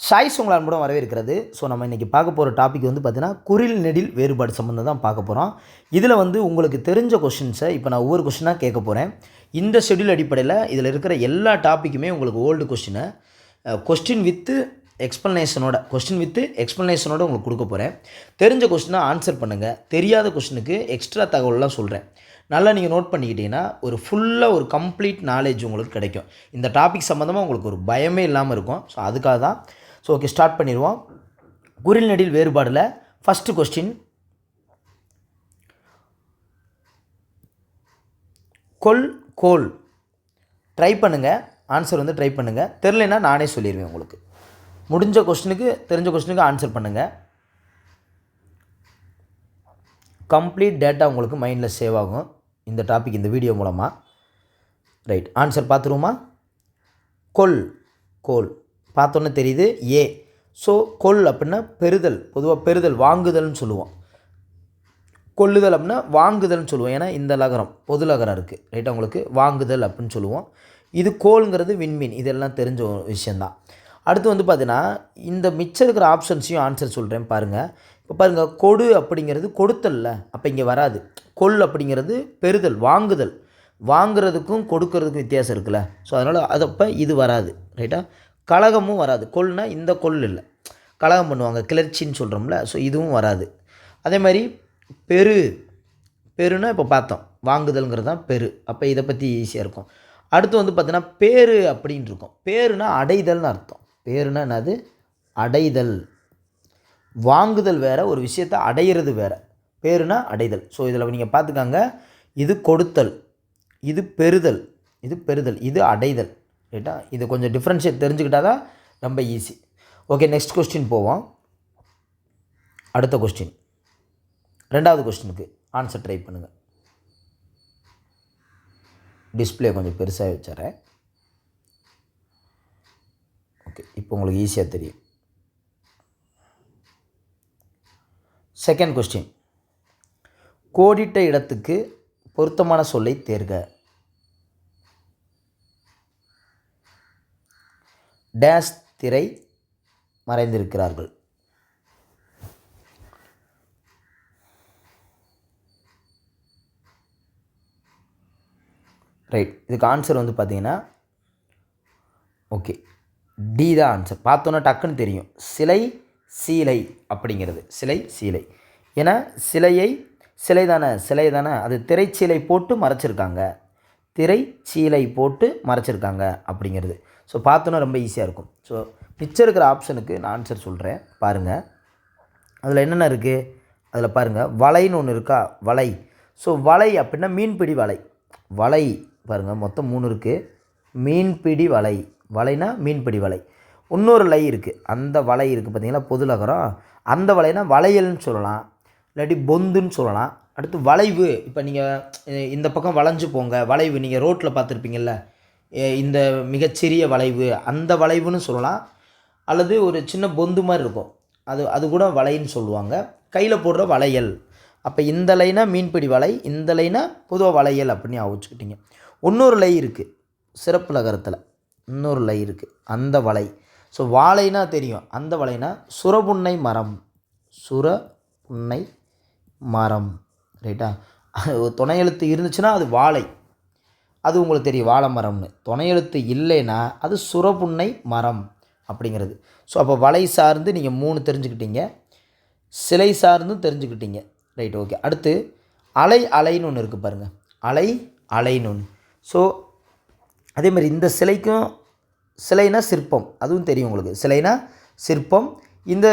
Choice உங்கள் அன்புடன் வரவேற்கிறது. ஸோ நம்ம இன்றைக்கி பார்க்க போகிற டாபிக் வந்து பார்த்தீங்கன்னா குறில் நெடில் வேறுபாடு சம்மந்தம் தான் பார்க்க போகிறோம். இதில் வந்து உங்களுக்கு தெரிஞ்ச கொஷின்ஸை இப்போ நான் ஒவ்வொரு கொஷினாக கேட்க போகிறேன். இந்த ஷெட்யூல் அடிப்படையில் இதில் இருக்கிற எல்லா டாப்பிக்குமே உங்களுக்கு ஓல்டு கொஸ்டின் வித்து எக்ஸ்ப்ளனேஷனோட உங்களுக்கு கொடுக்க போகிறேன். தெரிஞ்ச கொஸ்டினை ஆன்சர் பண்ணுங்கள். தெரியாத கொஸ்டினுக்கு எக்ஸ்ட்ரா தகவல்லாம் சொல்கிறேன். நல்லா நீங்கள் நோட் பண்ணிக்கிட்டீங்கன்னா ஒரு கம்ப்ளீட் நாலேஜ் உங்களுக்கு கிடைக்கும். இந்த டாபிக் சம்மந்தமாக உங்களுக்கு ஒரு பயமே இல்லாமல் இருக்கும். ஸோ அதுக்காக தான். ஸோ ஓகே, ஸ்டார்ட் பண்ணிடுவோம். குறில் நெடில் வேறுபாடில் ஃபஸ்ட்டு கொஸ்டின், கோல். ட்ரை பண்ணுங்கள், ஆன்சர் வந்து ட்ரை பண்ணுங்கள். தெரிலனா நானே சொல்லிடுவேன் உங்களுக்கு. தெரிஞ்ச கொஸ்டினுக்கு ஆன்சர் பண்ணுங்கள். கம்ப்ளீட் டேட்டா உங்களுக்கு மைண்டில் சேவ் ஆகும் இந்த டாபிக், இந்த வீடியோ மூலமாக. Right, answer பார்த்துருவோமா? கோல் பார்த்தோன்னே தெரியுது ஏ. ஸோ கொல் அப்படின்னா பெறுதல், பொதுவாக பெறுதல் வாங்குதல்னு சொல்லுவோம். கொள்ளுதல் அப்படின்னா வாங்குதல்னு சொல்லுவோம். ஏன்னா இந்த லகரம் பொது லகரம் இருக்குது. ரைட்டாக உங்களுக்கு வாங்குதல் அப்படின்னு சொல்லுவோம். இது கோல்ங்கிறது விண்மீன். இதெல்லாம் தெரிஞ்ச ஒரு விஷயந்தான். அடுத்து வந்து பார்த்தீங்கன்னா இந்த மிச்சம் இருக்கிற ஆப்ஷன்ஸையும் ஆன்சர் சொல்கிறேன் பாருங்கள். இப்போ பாருங்கள், கொடு அப்படிங்கிறது கொடுத்தல்ல, அப்போ இங்கே வராது. கொல் அப்படிங்கிறது பெறுதல், வாங்குதல். வாங்குறதுக்கும் கொடுக்கறதுக்கும் வித்தியாசம் இருக்குல்ல. ஸோ அதனால் அதப்போ இது வராது. ரைட்டாக கலகமும் வராது. கொல்னா இந்த கொல் இல்லை, கலகம் பண்ணுவாங்க, கிளர்ச்சின்னு சொல்கிறோம்ல. ஸோ இதுவும் வராது. அதே மாதிரி பெருனா இப்போ பார்த்தோம், வாங்குதல்ங்கிறது தான் பெரு. அப்போ இதை பற்றி ஈஸியாக இருக்கும். அடுத்து வந்து பார்த்தீங்கன்னா பேரு அப்படின்னு இருக்கும். பேருனா அடைதல்னு அர்த்தம். பேருனா என்னது? அடைதல். வாங்குதல் வேறு, ஒரு விஷயத்தை அடையிறது வேறு. பேருனா அடைதல். ஸோ இதில் நீங்கள் பார்த்துக்காங்க, இது கொடுத்தல், இது பெறுதல், இது அடைதல். ரைட்டா? இது கொஞ்சம் டிஃப்ரென்ஷியேட் தெரிஞ்சுக்கிட்டால் தான் ரொம்ப ஈஸி. ஓகே, நெக்ஸ்ட் கொஸ்டின் போவோம். அடுத்த கொஸ்டின், ரெண்டாவது கொஸ்டினுக்கு ஆன்சர் ட்ரை பண்ணுங்கள். டிஸ்பிளே கொஞ்சம் பெருசாக வச்சுறேன். ஓகே, இப்போ உங்களுக்கு ஈஸியாக தெரியும். செகண்ட் கொஸ்டின், கோடிட்ட இடத்துக்கு பொருத்தமான சொல்லை தேர்க. டேஷ் திரை மறைந்திருக்கிறார்கள். ரைட், இதுக்கு ஆன்சர் வந்து பார்த்தீங்கன்னா ஓகே டி தான் ஆன்சர். பார்த்தோன்னா டக்குன்னு தெரியும். சீலை அப்படிங்கிறது சீலை. ஏன்னா சிலை தானே, அது திரைச்சீலை போட்டு மறைச்சிருக்காங்க அப்படிங்கிறது. ஸோ பார்த்தோன்னா ரொம்ப ஈஸியாக இருக்கும். ஸோ மிச்சம் இருக்கிற ஆப்ஷனுக்கு நான் ஆன்சர் சொல்கிறேன் பாருங்கள். அதில் என்னென்ன இருக்குது? அதில் பாருங்கள், வலைன்னு ஒன்று இருக்கா, வலை. ஸோ வலை அப்படின்னா மீன்பிடி வலை பாருங்கள், மொத்தம் 3 இருக்குது. மீன்பிடி வலைனா மீன்பிடி வலை. இன்னொரு லை இருக்குது, அந்த வலை இருக்குது பார்த்தீங்களா, பொதுலகரம். அந்த வலைனா வளையல்னு சொல்லலாம், இல்லாட்டி பொந்துன்னு சொல்லலாம். அடுத்து வளைவு. இப்போ நீங்கள் இந்த பக்கம் வளைஞ்சு போங்க, வளைவு. நீங்கள் ரோட்டில் பார்த்துருப்பீங்கள்ல, இந்த மிகச்சிறிய வளைவு, அந்த வளைவுன்னு சொல்லலாம். அல்லது ஒரு சின்ன பொந்து மாதிரி இருக்கும், அது கூட வலைன்னு சொல்லுவாங்க. கையில் போடுற வளையல். அப்போ இந்த லைனா மீன்பிடி வலை, இந்த லைனா பொதுவாக வளையல் அப்படின்னு ஆவச்சுக்கிட்டீங்க. இன்னொரு லை இருக்குது சிறப்பு லகரத்தில், இன்னொரு லை இருக்குது, அந்த வலை. ஸோ வாழைனா தெரியும், அந்த வலைனா சுரபுன்னை மரம். ரைட்டா? துணை எழுத்து இருந்துச்சுன்னா அது வாழை, அது உங்களுக்கு தெரியும், வாழை மரம்னு. துணை எழுத்து இல்லைன்னா அது சுரபுன்னை மரம் அப்படிங்கிறது. ஸோ அப்போ வலை சார்ந்து நீங்கள் 3 தெரிஞ்சுக்கிட்டீங்க, சிலை சார்ந்தும் தெரிஞ்சுக்கிட்டீங்க. Right, okay. அடுத்து அலைன்னு ஒன்று இருக்குது பாருங்கள், அலைன்னு ஒன்று. ஸோ அதே மாதிரி இந்த சிலைனா சிற்பம், அதுவும் தெரியும் உங்களுக்கு. சிலைனா சிற்பம், இந்த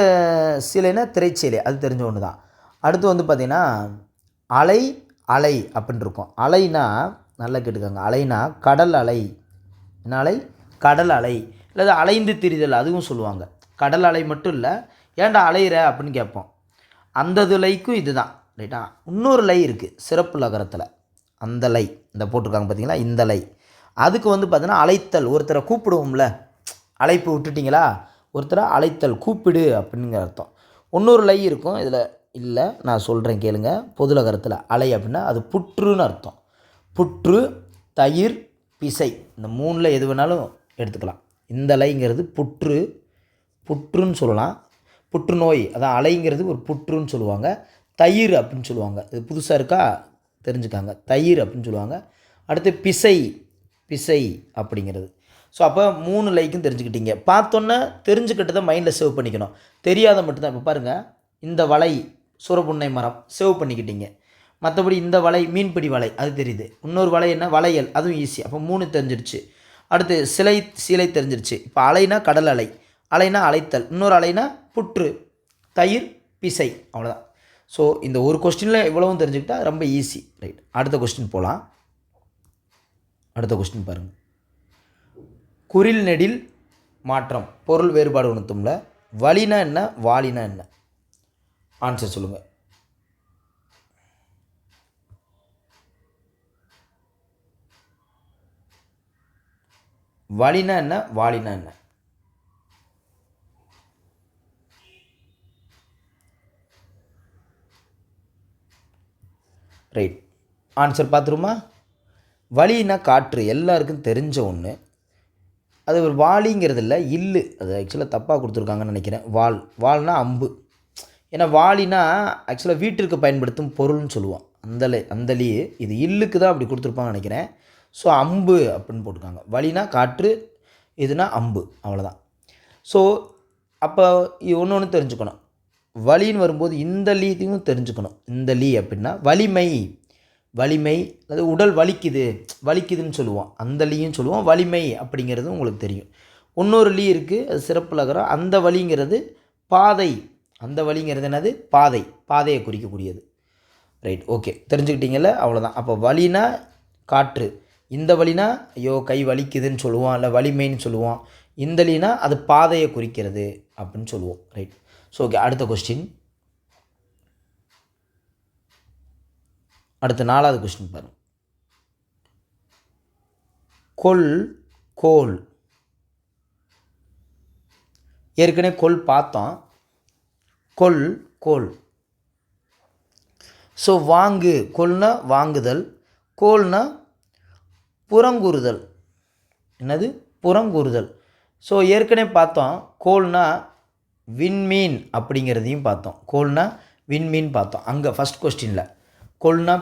சிலைனா திரைச்சீலை, அது தெரிஞ்ச ஒன்று தான். அடுத்து வந்து பார்த்திங்கன்னா அலை அப்படின்னு இருக்கும். அலைனா நல்லா கேட்டுக்கோங்க, அலைனா கடல் அலை. என்ன அலை? கடல் அலை. இல்லை அலைந்து திரிதல், அதுவும் சொல்லுவாங்க. கடல் அலை மட்டும் இல்லை, ஏன்டா அலையிற அப்படின்னு கேட்போம். அந்த லைக்கும் இது தான். ரைட்டா? இன்னொரு லை இருக்குது சிறப்பு லகரத்தில், அந்த லை இந்த போட்டிருக்காங்க பார்த்தீங்களா, இந்த லை. அதுக்கு வந்து பார்த்தீங்கன்னா அழைத்தல், ஒருத்தரை கூப்பிடுவோம்ல, அழைப்பு விட்டுட்டிங்களா, ஒருத்தரை அழைத்தல், கூப்பிடு அப்படிங்கிற அர்த்தம். இன்னொரு லை இருக்கும் இதில், இல்லை நான் சொல்கிறேன் கேளுங்க. பொதுலகரத்தில் அலை அப்படின்னா அது புற்றுன்னு அர்த்தம். புற்று, தயிர், பிசை, இந்த 3ல் எது வேணாலும் எடுத்துக்கலாம். இந்த லைங்கிறது புற்று, புற்றுன்னு சொல்லலாம். புற்றுநோய் அதான் அலைங்கிறது ஒரு புற்றுன்னு சொல்லுவாங்க. தயிர் அப்படின்னு சொல்லுவாங்க. இது புதுசாக இருக்கா தெரிஞ்சுக்காங்க. தயிர் அப்படின்னு சொல்லுவாங்க. அடுத்து பிசை, பிசை அப்படிங்கிறது. ஸோ அப்போ 3 லைக்கும் தெரிஞ்சுக்கிட்டீங்க. பார்த்தோன்னே தெரிஞ்சுக்கிட்டதை மைண்டில் சேவ் பண்ணிக்கணும். தெரியாத மட்டும்தான். இப்போ பாருங்கள், இந்த வலை சூரப்புன்னை மரம் சேவ் பண்ணிக்கிட்டீங்க. மற்றபடி இந்த வலை மீன்பிடி வலை அது தெரியுது. இன்னொரு வலை என்ன வளையல், அதுவும் ஈஸி. அப்போ 3 தெரிஞ்சிருச்சு. அடுத்து சிலை தெரிஞ்சிருச்சு. இப்போ அலைனா கடல் அலை, அலைனா அலைத்தல், இன்னொரு அலைனா புற்று, தயிர், பிசை, அவ்வளோதான். ஸோ இந்த ஒரு கொஸ்டினில் இவ்வளவும் தெரிஞ்சுக்கிட்டா ரொம்ப ஈஸி. ரைட், அடுத்த கொஸ்டின் போகலாம். அடுத்த கொஸ்டின் பாருங்கள். குறில் நெடில் மாற்றம் பொருள் வேறுபாடு உணர்த்தும்ல. வலினா என்ன, வாலினா என்ன? ஆன்சர் சொல்லுங்கள். வலினா என்ன, வாலினா என்ன? Right, answer பார்த்துருமா? வலினா காற்று, எல்லாருக்கும் தெரிஞ்ச ஒன்று. அது ஒரு வாலிங்கிறது இல்லை, இல்லு. அது ஆக்சுவலாக தப்பாக கொடுத்துருக்காங்கன்னு நினைக்கிறேன். வால்னா அம்பு. ஏன்னா வாலினா ஆக்சுவலாக வீட்டிற்கு பயன்படுத்தும் பொருள்னு சொல்லுவோம். அந்தலி இது இல்லுக்கு தான் அப்படி கொடுத்துருப்பாங்கன்னு நினைக்கிறேன். ஸோ அம்பு அப்படின்னு போட்டிருக்காங்க. வலினா காற்று, இதுனா அம்பு, அவ்வளோதான். ஸோ அப்போ ஒன்று தெரிஞ்சுக்கணும். வலின்னு வரும்போது இந்த லீத்தையும் தெரிஞ்சுக்கணும். இந்த லீ அப்படின்னா வலிமை, வலிமை, அது உடல் வலிக்குதுன்னு சொல்லுவோம். அந்த லீயும் சொல்லுவோம். வலிமை அப்படிங்கிறது உங்களுக்கு தெரியும். இன்னொரு லீ இருக்குது, அது சிறப்பு லகரம். அந்த வலிங்கிறது பாதை. அந்த வலிங்கிறது என்னது, பாதையை குறிக்கக்கூடியது. ரைட், ஓகே, தெரிஞ்சுக்கிட்டீங்கல்ல, அவ்வளோதான். அப்போ வலினா காற்று, இந்த வலினா ஐயோ கை வலிக்குதுன்னு சொல்லுவோம், இல்லை வலிமைன்னு சொல்லுவோம். இந்த லீனா அது பாதையை குறிக்கிறது அப்படின்னு சொல்லுவோம். ரைட், ஸோ ஓகே, அடுத்த கொஸ்டின். அடுத்த 4வது கொஸ்டின் பாருங்கள். கோல், ஏற்கனவே பார்த்தோம். கோல். ஸோ கொல்னா வாங்குதல், கோல்னா புறங்கூறுதல். என்னது, புறங்கூறுதல். ஸோ ஏற்கனவே பார்த்தோம். கோல்னா விண்மீன் அப்படிங்கிறதையும் பார்த்தோம். கோல்னா விண்மீன் பார்த்தோம் அங்கே ஃபஸ்ட் கொஸ்டினில். கோல்னா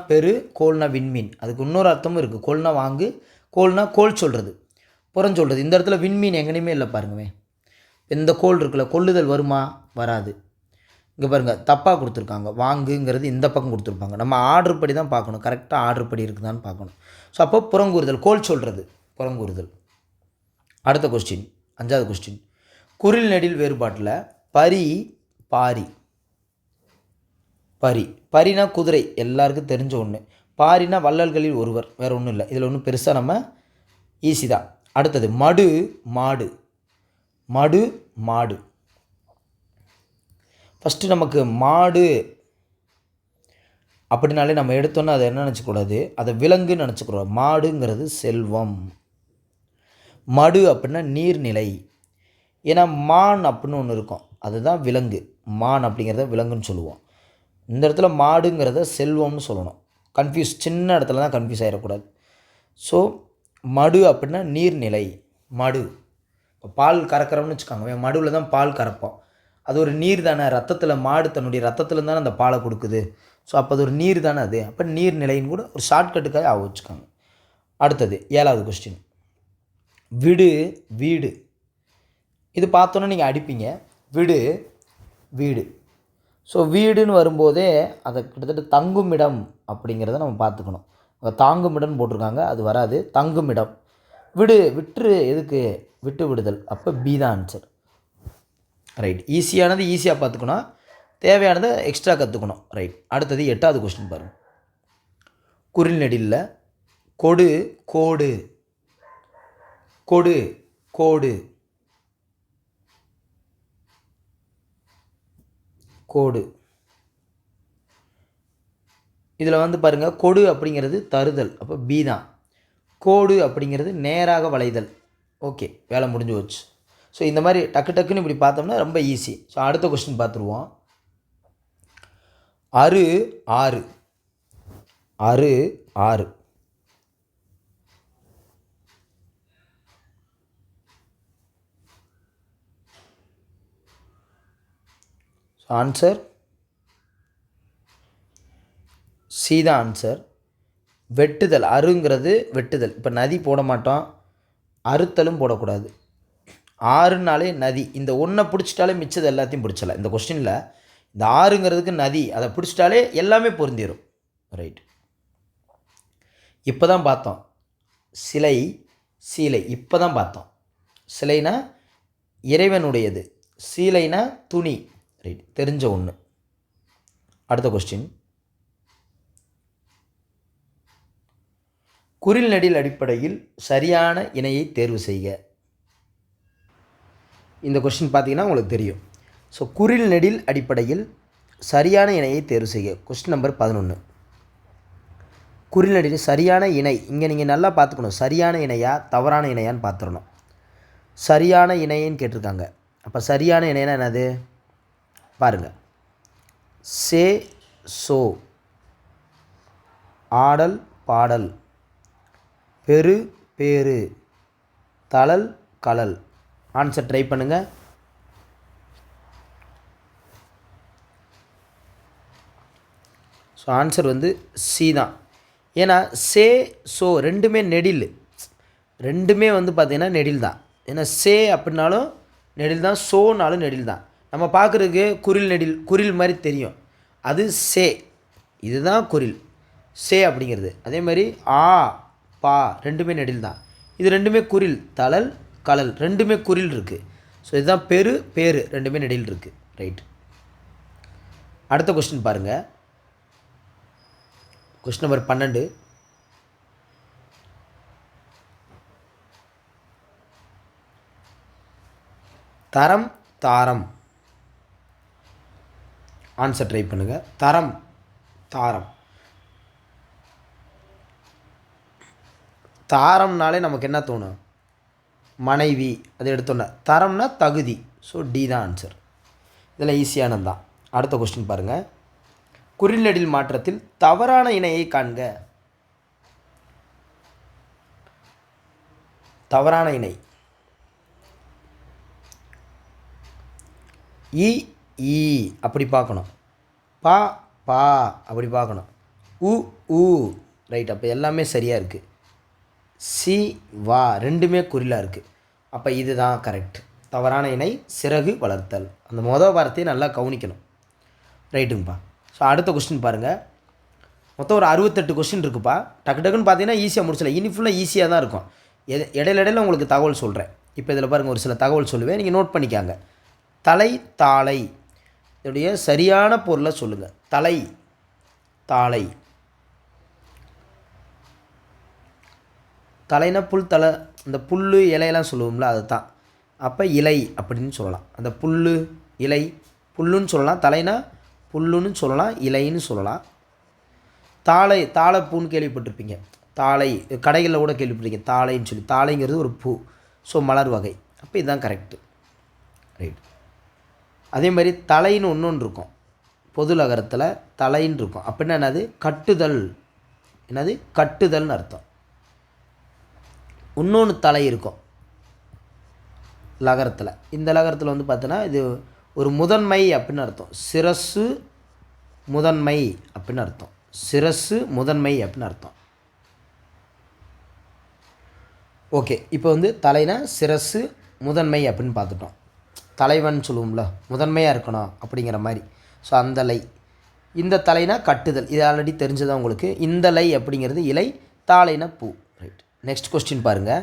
கோல்னா விண்மீன். அதுக்கு இன்னொரு அர்த்தமும் இருக்குது. கோல்னா வாங்கு, கோல்னா கோல் சொல்கிறது, புறஞ்சொல்கிறது. இந்த இடத்துல விண்மீன் எங்கேயுமே இல்லை பாருங்கவே. இந்த கோல் இருக்குல்ல, கொள்ளுதல் வருமா, வராது. இங்கே பாருங்கள், தப்பாக கொடுத்துருக்காங்க. வாங்குங்கிறது இந்த பக்கம் கொடுத்துருப்பாங்க. நம்ம ஆர்டர் படி தான் பார்க்கணும், கரெக்டாக ஆர்டர் படி இருக்குதான்னு பார்க்கணும். ஸோ அப்போ புறங்கூறுதல், கோல் சொல்கிறது, புறங்கூறுதல். அடுத்த கொஸ்டின், 5வது கொஸ்டின். குறில் நெடில் வேறுபாட்டில் பரினா குதிரை, எல்லாருக்கும் தெரிஞ்ச ஒன்று. பாரினா வள்ளல்களில் ஒருவர், வேறு ஒன்றும் இல்லை. இதில் ஒன்றும் பெருசாக நம்ம ஈஸி தான். அடுத்தது மாடு. ஃபஸ்ட்டு நமக்கு மாடு அப்படின்னாலே நம்ம எடுத்தோன்னா அதை என்ன நினச்சக்கூடாது, அதை விலங்குன்னு நினச்சிக்கூடாது. மாடுங்கிறது செல்வம். மடு அப்படின்னா நீர்நிலை. ஏன்னா மான் அப்படின்னு ஒன்று இருக்கும், அதுதான் விலங்கு. மான் அப்படிங்கிறத விலங்குன்னு சொல்லுவோம். இந்த இடத்துல மாடுங்கிறத செல்வம்னு சொல்லணும். சின்ன இடத்துல தான் கன்ஃபியூஸ் ஆகிடக்கூடாது. ஸோ மடு அப்படின்னா நீர்நிலை. மடு, இப்போ பால் கறக்கிறோம்னு வச்சுக்கோங்க, மடுவில் தான் பால் கறப்போம். அது ஒரு நீர் தானே, ரத்தத்தில், மாடு தன்னுடைய ரத்தத்தில் தானே அந்த பாலை கொடுக்குது. ஸோ அப்போ அது ஒரு நீர் தானே அது. அப்போ நீர்நிலைன்னு கூட ஒரு ஷார்ட்கட்டுக்காக வச்சுக்கோங்க. அடுத்தது 7வது கொஸ்டின். வீடு. இது பார்த்தோன்னே நீங்கள் அடிப்பீங்க. வீடு. ஸோ வீடுன்னு வரும்போதே அதை கிட்டத்தட்ட தங்குமிடம் அப்படிங்கிறத நம்ம பார்த்துக்கணும். தாங்குமிடம் போட்டிருக்காங்க, அது வராது. தங்குமிடம். விட்டுரு, எதுக்கு, விட்டு விடுதல். அப்போ பி தான் ஆன்சர். ரைட், ஈஸியானது ஈஸியாக பார்த்துக்கணும், தேவையானதை எக்ஸ்ட்ரா கற்றுக்கணும். ரைட், அடுத்தது 8வது கொஸ்டின் பாருங்கள். குறில் நெடில்ல கோடு. இதில் வந்து பாருங்கள், கொடு அப்படிங்கிறது தருதல், அப்போ பி தான். கோடு அப்படிங்கிறது நேராக வளைதல். ஓகே, வேலை முடிஞ்சு போச்சு. ஸோ இந்த மாதிரி டக்குன்னு இப்படி பார்த்தோம்னா ரொம்ப ஈஸி. ஸோ அடுத்த கொஸ்டின் பார்த்துருவோம். ஆறு. ஆன்சர் சி தான் ஆன்சர். வெட்டுதல், அருங்கிறது வெட்டுதல். இப்போ நதி போட மாட்டோம், அறுத்தலும் போடக்கூடாது. ஆறுனாலே நதி, இந்த ஒன்றை பிடிச்சிட்டாலே மிச்சது எல்லாத்தையும் பிடிச்சலாம். இந்த கொஸ்டினில் இந்த ஆறுங்கிறதுக்கு நதி, அதை பிடிச்சிட்டாலே எல்லாமே பொருந்திடும். ரைட். இப்போ தான் பார்த்தோம் சிலை, சீலை. இப்போ தான் பார்த்தோம். சிலைனா இறைவனுடையது, சீலைனா துணி. ரைட், தெரிஞ்ச ஒன்று. அடுத்த கொஸ்டின், குறில் நெடில் அடிப்படையில் சரியான இணையை தேர்வு செய்க. இந்த கொஸ்டின் பார்த்தீங்கன்னா உங்களுக்கு தெரியும். ஸோ குறில் நெடில் அடிப்படையில் சரியான இணையை தேர்வு செய்க. Question number 11. குறில் நெடில் சரியான இணை. இங்கே நீங்கள் நல்லா பார்த்துக்கணும், சரியான இணையா தவறான இணையான்னு பார்த்துடணும். சரியான இணைன்னு கேட்டிருக்காங்க. அப்போ சரியான இணைனா என்னது பாருங்கள். சே சோ, ஆடல் பாடல், பெரு பேரு, தளல் கலல். ஆன்சர் ட்ரை பண்ணுங்கள். ஸோ ஆன்சர் வந்து சி தான். ஏன்னா சே சோ ரெண்டுமே நெடில், ரெண்டுமே வந்து பார்த்திங்கன்னா நெடில் தான். ஏன்னா சே அப்படின்னாலும் நெடில் தான், சோனாலும் நெடில் தான். நம்ம பார்க்குறதுக்கு குறில் நெடில், குறில் மாதிரி தெரியும், அது சே. இதுதான் குறில் சே அப்படிங்கிறது. அதே மாதிரி ஆ பா ரெண்டுமே நெடில் தான். இது ரெண்டுமே குறில், தளல் கலல் ரெண்டுமே குறில் இருக்குது. ஸோ இதுதான் பெரு பேரு, ரெண்டுமே நெடில் இருக்குது. ரைட். அடுத்த கொஸ்டின் பாருங்கள். Question number 12. தரம் தாரம். ஆன்சர் ட்ரை பண்ணுங்கள். தரம் தாரம். தாரம்னாலே நமக்கு என்ன தோணும், மனைவி. அதை எடுத்தோன்னே தரம்னா தகுதி. ஸோ டி தான் ஆன்சர். இதில் ஈஸியானது தான். அடுத்த கொஸ்டின் பாருங்கள். குறில் நெடில் மாற்றத்தில் தவறான இணையை காண்க. தவறான இணை இ ஈ அப்படி பார்க்கணும், பா பா அப்படி பார்க்கணும், உ ஊ. ரைட். அப்போ எல்லாமே சரியாக இருக்குது. சி வா ரெண்டுமே குறிலாக இருக்குது. அப்போ இதுதான் கரெக்ட். தவறான இணை சிறகு வளர்த்தல். அந்த மொதல் வார்த்தையை நல்லா கவனிக்கணும். ரைட்டுங்கப்பா. ஸோ அடுத்த கொஸ்டின் பாருங்கள். மொத்தம் ஒரு 68 கொஸ்டின் இருக்குப்பா. டக்கு டக்குன்னு பார்த்தீங்கன்னா ஈஸியாக முடிச்சல. இனி ஃபுல்லாக ஈஸியாக தான் இருக்கும். இடையில உங்களுக்கு தகவல் சொல்கிறேன். இப்போ இதில் பாருங்கள், ஒரு சில தகவல் சொல்லுவேன், நீங்கள் நோட் பண்ணிக்காங்க. தலை தாளை, இதோடைய சரியான பொருளை சொல்லுங்கள். தலை தாளை. தலைனா புல் தலை, இந்த புல் இலையெல்லாம் சொல்லுவோம்ல, அது தான். அப்போ இலை அப்படின்னு சொல்லலாம். அந்த புல் இலை, புல்லுன்னு சொல்லலாம். தலைனா புல்லுன்னு சொல்லலாம், இலைன்னு சொல்லலாம். தாளை, தாளைப்பூன்னு கேள்விப்பட்டிருப்பீங்க. தாளை கடைகளில் கூட கேள்விப்பட்டிருக்கீங்க தாளைன்னு சொல்லி. தாளைங்கிறது ஒரு பூ. ஸோ மலர் வகை. அப்போ இதுதான் கரெக்டு. ரைட். அதே மாதிரி தலைன்னு ஒன்று இருக்கும், பொது லகரத்தில் தலைன்னு இருக்கும். அப்படின்னா என்னது, கட்டுதல். என்னது, கட்டுதல்னு அர்த்தம். இன்னொன்று தலை இருக்கும் லகரத்தில். இந்த லகரத்தில் வந்து பார்த்தோன்னா இது ஒரு முதன்மை அப்படின்னு அர்த்தம். சிரசு முதன்மை அப்படின்னு அர்த்தம். சிரசு முதன்மை அப்படின்னு அர்த்தம். ஓகே. இப்போ வந்து தலைனா சிரசு முதன்மை அப்படின்னு பார்த்துட்டோம். தலைவன் சொல்லுவோம்ல, முதன்மையாக இருக்கணும் அப்படிங்கிற மாதிரி. ஸோ அந்த லை. இந்த தலைனா கட்டுதல், இது ஆல்ரெடி தெரிஞ்சதான் உங்களுக்கு. இந்த லை அப்படிங்கிறது இலை, தாளைனா பூ. ரைட். நெக்ஸ்ட் கொஸ்டின் பாருங்கள்.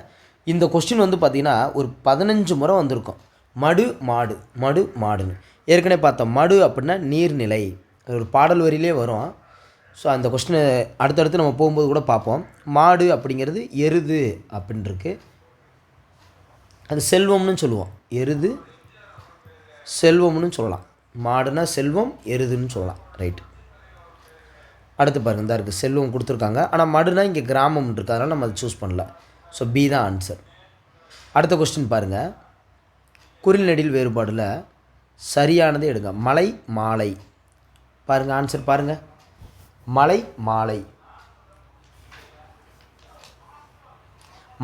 இந்த கொஸ்டின் வந்து பார்த்திங்கன்னா ஒரு 15 முறை வந்திருக்கும். மடு மாடு, மடு மாடுன்னு ஏற்கனவே பார்த்தோம். மடு அப்படின்னா நீர்நிலை, ஒரு பாடல் வரியிலே வரும். ஸோ அந்த கொஸ்டினை அடுத்தடுத்து நம்ம போகும்போது கூட பார்ப்போம். மாடு அப்படிங்கிறது எருது அப்படின்னு இருக்கு. அது செல்வம்னு சொல்லுவோம். எருது செல்வம்னு சொல்லலாம். மாடுனா செல்வம், எருதுன்னு சொல்லலாம். ரைட்டு. அடுத்து பாருங்கள், இந்த இருக்குது செல்வம் கொடுத்துருக்காங்க. ஆனால் மடுனா இங்கே கிராமம் இருக்குது, அதனால் நம்ம அதை சூஸ் பண்ணல. ஸோ பி தான் ஆன்சர். அடுத்த கொஸ்டின் பாருங்கள். குறில் நெடில் வேறுபாடில் சரியானதை எடுங்க. மலை மாலை. பாருங்கள் ஆன்சர் பாருங்கள். மலை மாலை.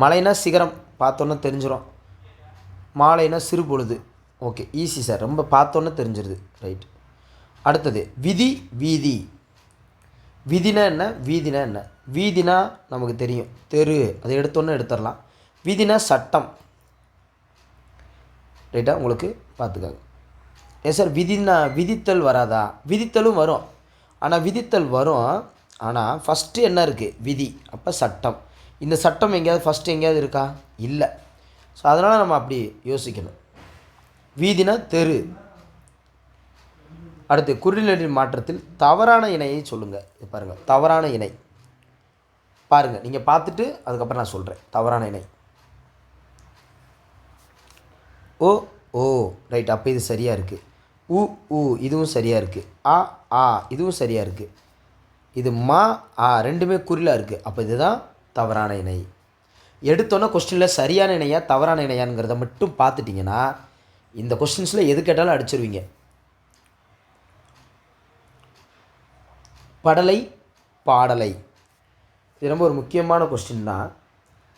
மலைனா சிகரம், பார்த்தோன்னே தெரிஞ்சிடும். மாலைனா சிறு பொழுது. ஓகே, ஈஸி சார், ரொம்ப பார்த்தோன்னே தெரிஞ்சிருது. ரைட். அடுத்தது விதி வீதி. விதினா என்ன, வீதினா என்ன? வீதினா நமக்கு தெரியும் தெரு, அதை எடுத்தோன்னே எடுத்துடலாம். விதினா சட்டம். ரைட்டா, உங்களுக்கு பார்த்துக்காங்க. ஏன் சார் விதினா விதித்தல் வராதா? விதித்தலும் வரும். ஆனால் விதித்தல் வரும், ஆனால் ஃபஸ்ட்டு என்ன இருக்குது, விதி. அப்போ சட்டம். இந்த சட்டம் எங்கேயாவது ஃபஸ்ட்டு எங்கேயாவது இருக்கா? இல்லை. ஸோ அதனால் நம்ம அப்படி யோசிக்கணும். வீதினா தெரு. அடுத்து குறிநெடில் மாற்றத்தில் தவறான இணையை சொல்லுங்கள். இது பாருங்கள், தவறான இணை பாருங்கள், நீங்கள் பார்த்துட்டு அதுக்கப்புறம் நான் சொல்கிறேன். தவறான இணை ஓ ஓ, ரைட். அப்போ இது சரியாக இருக்குது. உ உ, இதுவும் சரியாக இருக்குது. ஆ ஆ, இதுவும் சரியாக இருக்குது. இது மா ஆ, ரெண்டுமே குறிலாக இருக்குது. அப்போ இதுதான் தவறான இணை. எடுத்தோன்னே கொஸ்டினில் சரியான இணையா தவறான இணையாங்கிறத மட்டும் பார்த்துட்டிங்கன்னா இந்த கொஸ்டின்ஸில் எது கேட்டாலும் அடிச்சிருவீங்க. படலை பாடலை, இது ரொம்ப ஒரு முக்கியமான கொஸ்டின் தான்.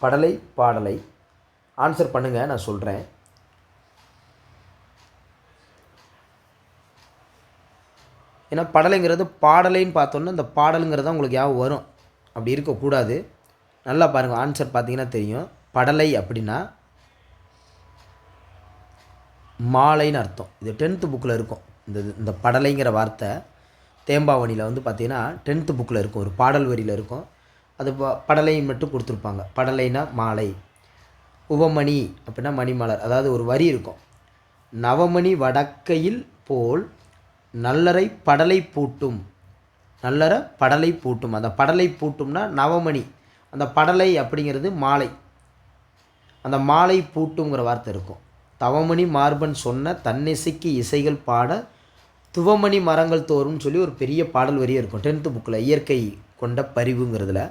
படலை பாடலை ஆன்சர் பண்ணுங்கள், நான் சொல்கிறேன். ஏன்னா படலைங்கிறது பாடலைன்னு பார்த்தோன்னா இந்த பாடலுங்கிறது உங்களுக்கு யாவும் வரும். அப்படி இருக்கக்கூடாது. நல்லா பாருங்கள், ஆன்சர் பார்த்தீங்கன்னா தெரியும். படலை அப்படின்னா மாலைன்னு அர்த்தம். இது 10th புக்கில் இருக்கும். இந்த படலைங்கிற வார்த்தை தேம்பாவணியில் வந்து பார்த்திங்கன்னா 10th புக்கில் இருக்கும். ஒரு பாடல் வரியில் இருக்கும். அது படலை மட்டும் கொடுத்துருப்பாங்க. படலைனா மாலை. உவமணி அப்படின்னா மணிமலர், அதாவது ஒரு வரி இருக்கும். நவமணி வடக்கையில் போல் நல்லரை படலை பூட்டும். நல்லற படலை பூட்டும். அந்த படலை பூட்டும்னா நவமணி. அந்த படலை அப்படிங்கிறது மாலை. அந்த மாலை பூட்டுங்கிற வார்த்தை இருக்கும். தவமணி மார்பன் சொன்ன தன்னிசைக்கு இசைகள் பாட துவமணி மரங்கள் தோறும்னு சொல்லி ஒரு பெரிய பாடல் வரியே இருக்கும் 10th புக்கில், இயற்கை கொண்ட பரிவுங்கிறதுல.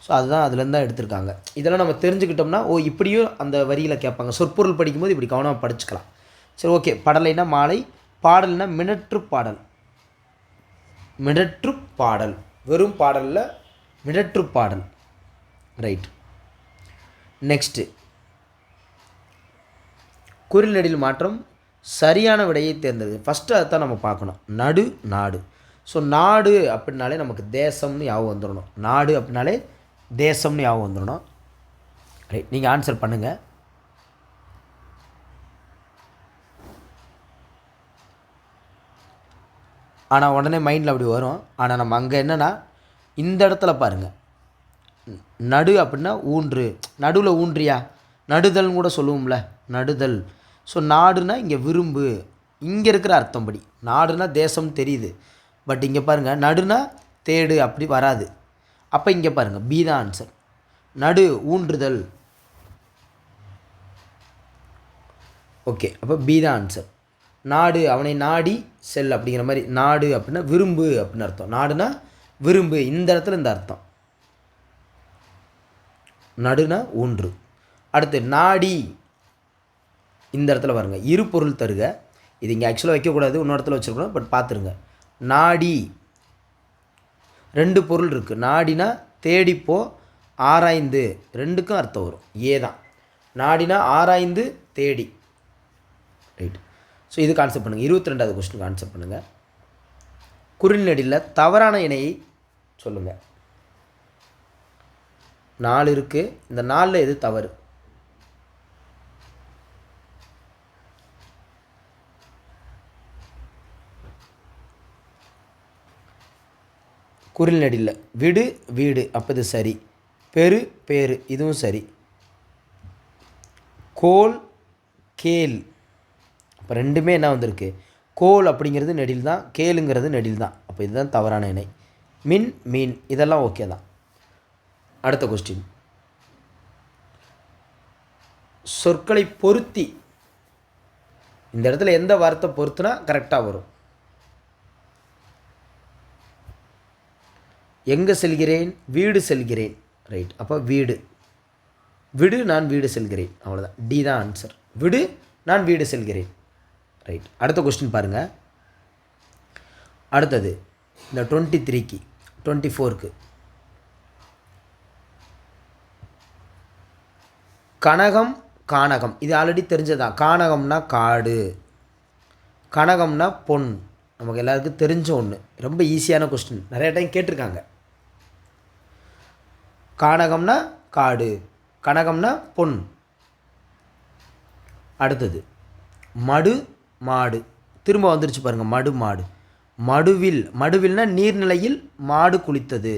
ஸோ அதுதான் அதுலேருந்து தான் எடுத்திருக்காங்க. இதெல்லாம் நம்ம தெரிஞ்சுக்கிட்டோம்னா ஓ இப்படியும் அந்த வரியில் கேட்பாங்க. சொற்பொருள் படிக்கும்போது இப்படி கவனமாக படிச்சுக்கலாம். சரி, ஓகே. படலைனா மாலை, பாடல்னா மினற்று பாடல். மிடற்று பாடல், வெறும் பாடலில் மிடற்று பாடல். ரைட். நெக்ஸ்ட்டு குறிநெடில் மாற்றம் சரியான விடையை தேர்ந்தெடுது. ஃபஸ்ட்டு அதுதான் நம்ம பார்க்கணும். நடு நாடு. ஸோ நாடு அப்படின்னாலே நமக்கு தேசம்னு ஞாபகம் வந்துடணும். நாடு அப்படின்னாலே தேசம்னு ஞாபகம் வந்துடணும். ரைட், நீங்கள் ஆன்சர் பண்ணுங்கள். ஆனால் உடனே மைண்டில் அப்படி வரும். ஆனால் நம்ம அங்கே என்னென்னா இந்த இடத்துல பாருங்கள், நடு அப்படின்னா ஊன்று. நடுவில் ஊன்றியா, நடுதல்னு கூட சொல்லுவோம்ல, நடுதல். ஸோ நாடுனா இங்கே விரும்பு, இங்கே இருக்கிற அர்த்தம்படி. நாடுனா தேசம் தெரியுது, பட் இங்கே பாருங்கள் நடுனா தேடு, அப்படி வராது. அப்போ இங்கே பாருங்கள் பி தான் ஆன்சர். நடு ஊன்றுதல். ஓகே, அப்போ பி தான் ஆன்சர். நாடு அவனை நாடி செல் அப்படிங்கிற மாதிரி. நாடு அப்படின்னா விரும்பு அப்படின்னு அர்த்தம். நாடுனா விரும்பு, இந்த இடத்துல இந்த அர்த்தம். நடுனா ஊன்று. அடுத்து நாடி, இந்த இடத்துல பாருங்கள் இரு பொருள் தருக. இது இங்கே ஆக்சுவலாக வைக்கக்கூடாது, இன்னொரு இடத்துல வச்சுருக்கணும், பட் பார்த்துருங்க. நாடி ரெண்டு பொருள் இருக்குது. நாடினா தேடிப்போ, ஆராய்ந்து, ரெண்டுக்கும் அர்த்தம் வரும். ஏ தான். நாடினா ஆராய்ந்து தேடி. ரைட். ஸோ இதுக்கு ஆன்சர் பண்ணுங்கள். 22வது கொஸ்டினுக்கு ஆன்சர் பண்ணுங்கள். குறிநெடில் தவறான இணையை சொல்லுங்கள். 4 இருக்குது. இந்த 4ல் எது தவறு? குறிநெடில் விடு வீடு, அப்போ இது சரி. பெரு பேரு, இதுவும் சரி. கோல் கேல், இப்போ ரெண்டுமே என்ன வந்திருக்கு? கோல் அப்படிங்கிறது நெடில் தான், கேளுங்கிறது நெடில் தான். அப்போ இதுதான் தவறான இணை. மின் மீன், இதெல்லாம் ஓகே தான். அடுத்த கொஸ்டின், சொற்களை பொருத்தி, இந்த இடத்துல எந்த வார்த்தை பொறுத்துனா கரெக்டாக வரும்? எங்கே செல்கிறேன்? வீடு செல்கிறேன். ரைட். அப்போ வீடு. விடு நான் வீடு செல்கிறேன். அவ்வளோதான். டி தான் ஆன்சர். விடு நான் வீடு செல்கிறேன். ரைட். அடுத்த கொஸ்டின் பாருங்கள். அடுத்தது இந்த 23க்கு 24க்கு கனகம் கானகம், இது ஆல்ரெடி தெரிஞ்சதான். கானகம்னா காடு, கனகம்னா பொன். நமக்கு எல்லாருக்கும் தெரிஞ்ச ஒன்று, ரொம்ப ஈஸியான கொஸ்டின், நிறைய டைம் கேட்டிருக்காங்க. கானகம்னா காடு, கனகம்னா பொன். அடுத்தது மடு மாடு, திரும்ப வந்துருச்சு பாருங்கள், மடு மாடு. மடுவில்னா நீர்நிலையில் மாடு குளித்தது.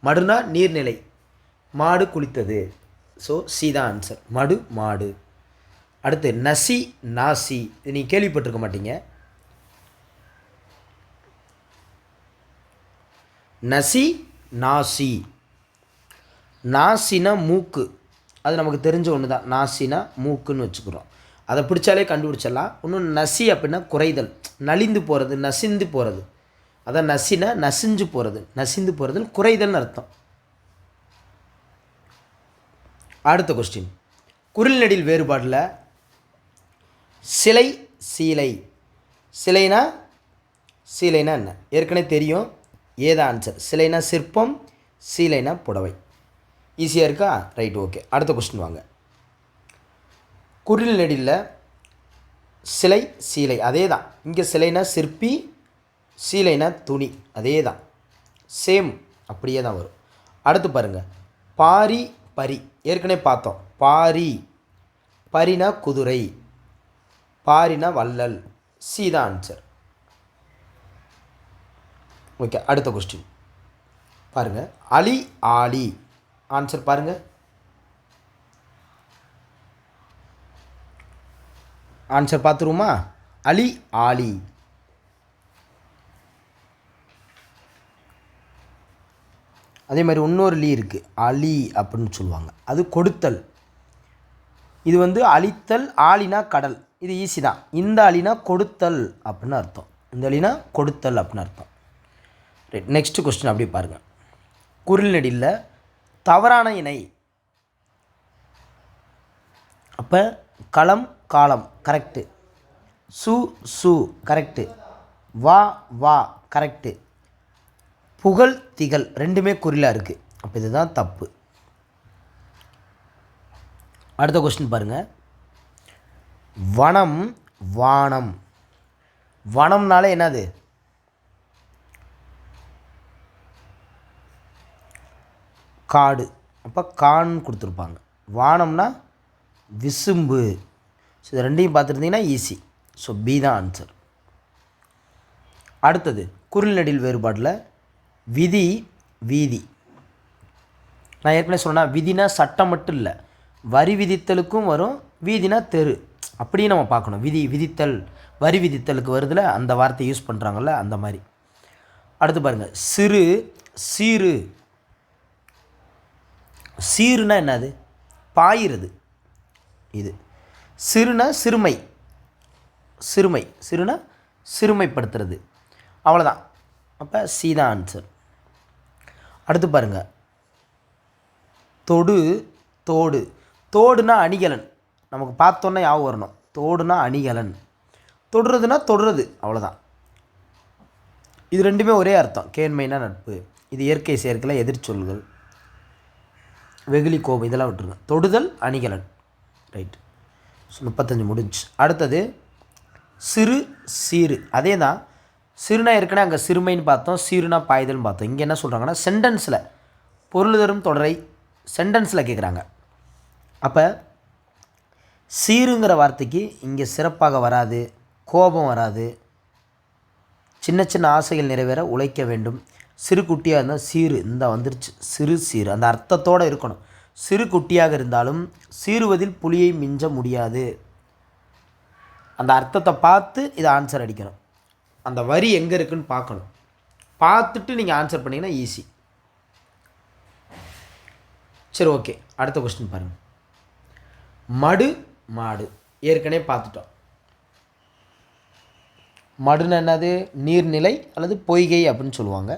மடுனா நீர்நிலை, மாடு குளித்தது. ஸோ சி தான் ஆன்சர், மடு மாடு. அடுத்து நசி நாசி, இது நீங்கள் கேள்விப்பட்டிருக்க மாட்டீங்க. நசி நாசி. நாசினா மூக்கு, அது நமக்கு தெரிஞ்ச ஒன்று தான். நாசினா மூக்குன்னு வச்சுக்கிறோம், அதை பிடிச்சாலே கண்டுபிடிச்சிடலாம். இன்னும் நசி அப்படின்னா குறைதல், நலிந்து போகிறது, நசிந்து போகிறது. அதான் நசினா நசிஞ்சு போகிறது, நசிந்து போகிறது, குறைதல்னு அர்த்தம். அடுத்த கொஸ்டின், குரில் நெடில் வேறுபாடில் சிலை சீலை. சிலைனா சீலைனா என்ன ஏற்கனவே தெரியும், ஏதா ஆன்சர். சிலைனா சிற்பம், சீலைனா புடவை. ஈஸியாக இருக்கா? Right, okay. அடுத்த கொஸ்டின் வாங்க. குரில் நெடில் சிலை சீலை அதே தான். இங்கே சிலைனா சிற்பி, சீலைனா துணி, அதே தான், சேம், அப்படியே தான் வரும். அடுத்து பாருங்கள், பாரி பரி, ஏற்கனவே பார்த்தோம். பாரி, பரினா குதிரை, பாரினா வள்ளல். சி தான் ஆன்சர். ஓகே, அடுத்த கொஸ்டின் பாருங்கள். அலி ஆலி, ஆன்சர் பாருங்கள். ஆன்சர் பார்த்துருவோமா? அலி ஆலி. அதே மாதிரி இன்னொரு லீ இருக்குது, அலி அப்படின்னு சொல்லுவாங்க, அது கொடுத்தல். இது வந்து அழித்தல். ஆலினா கடல், இது ஈஸி தான். இந்த அலினா கொடுத்தல் அப்படின்னு அர்த்தம், இந்த அலினா கொடுத்தல் அப்படின்னு அர்த்தம். ரைட், நெக்ஸ்ட் கொஸ்டின் அப்படியே பாருங்கள். குரில் நெடில் தவறான இணை. அப்போ களம் காலம் கரெக்டு, சு சு கரெக்டு, வா வா கரெக்டு, புகழ் திகழ் ரெண்டுமே குறிலாக இருக்குது. அப்போ இதுதான் தப்பு. அடுத்த கொஸ்டின் பாருங்கள். வனம் வானம். வனம்னாலே என்னது? காடு. அப்போ கான் கொடுத்துருப்பாங்க. வானம்னா விசும்பு. ஸோ இது ரெண்டையும் பார்த்துருந்தீங்கன்னா ஈஸி. ஸோ பி தான் ஆன்சர். அடுத்தது குரில் நெடில் வேறுபாடில் விதி வீதி. நான் ஏற்கனவே சொன்னேன், விதினா சட்டம் மட்டும் இல்லை, வரி விதித்தலுக்கும் வரும். வீதினா தெரு, அப்படியும் நம்ம பார்க்கணும். விதி விதித்தல், வரி விதித்தலுக்கு வருதுல, அந்த வார்த்தை யூஸ் பண்ணுறாங்கல்ல, அந்த மாதிரி. அடுத்து பாருங்கள், சிறு சீரு. சீருனா என்னது? பாயிறது. இது சிறுனா சிறுமை, சிறுமை, சிறுனா சிறுமைப்படுத்துறது, அவ்வளோதான். அப்போ சி தான் ஆன்சர். அடுத்து பாருங்கள், தொடு தோடு. தோடுனா அணிகலன், நமக்கு பார்த்தோன்னே ஞாபகம் வரணும். தோடுனா அணிகலன், தொடுறதுனா தொடுறது, அவ்வளோதான். இது ரெண்டுமே ஒரே அர்த்தம். கேண்மைனா நட்பு. இது இயற்கை செயற்களை எதிர்ச்சொல்கள். வெகுளி கோபம் இதெல்லாம் விட்டுருங்க. தொடுதல் அணிகலன். ரைட். ஸோ 35 முடிஞ்சு. அடுத்தது சிறு சீரு. அதே தான். சிறுனா ஏற்கனவே அங்கே சிறுமைன்னு பார்த்தோம், சீருனா பாய்தல்னு பார்த்தோம். இங்கே என்ன சொல்கிறாங்கன்னா சென்டென்ஸில் பொருள் தரும் தொடரை சென்டென்ஸில் கேட்குறாங்க. அப்போ சீருங்கிற வார்த்தைக்கு இங்கே சிறப்பாக வராது, கோபம் வராது. சின்ன சின்ன ஆசைகள் நிறைவேற உழைக்க வேண்டும். சிறு குட்டியாக இருந்தால் சீரு, இந்த வந்துருச்சு சிறு சீரு, அந்த அர்த்தத்தோடு இருக்கணும். சிறு குட்டியாக இருந்தாலும் சீருவதில் புலியை மிஞ்ச முடியாது. அந்த அர்த்தத்தை பார்த்து இதை ஆன்சர் அடிக்கணும். அந்த வரி எங்கே இருக்குதுன்னு பார்க்கணும். பார்த்துட்டு நீங்கள் ஆன்சர் பண்ணிங்கன்னா ஈஸி. சரி, ஓகே. அடுத்த கொஸ்டின் பாருங்கள். மடு மாடு ஏற்கனவே பார்த்துட்டோம். மடுனா என்னது? நீர்நிலை அல்லது பொய்கை அப்படின்னு சொல்லுவாங்க.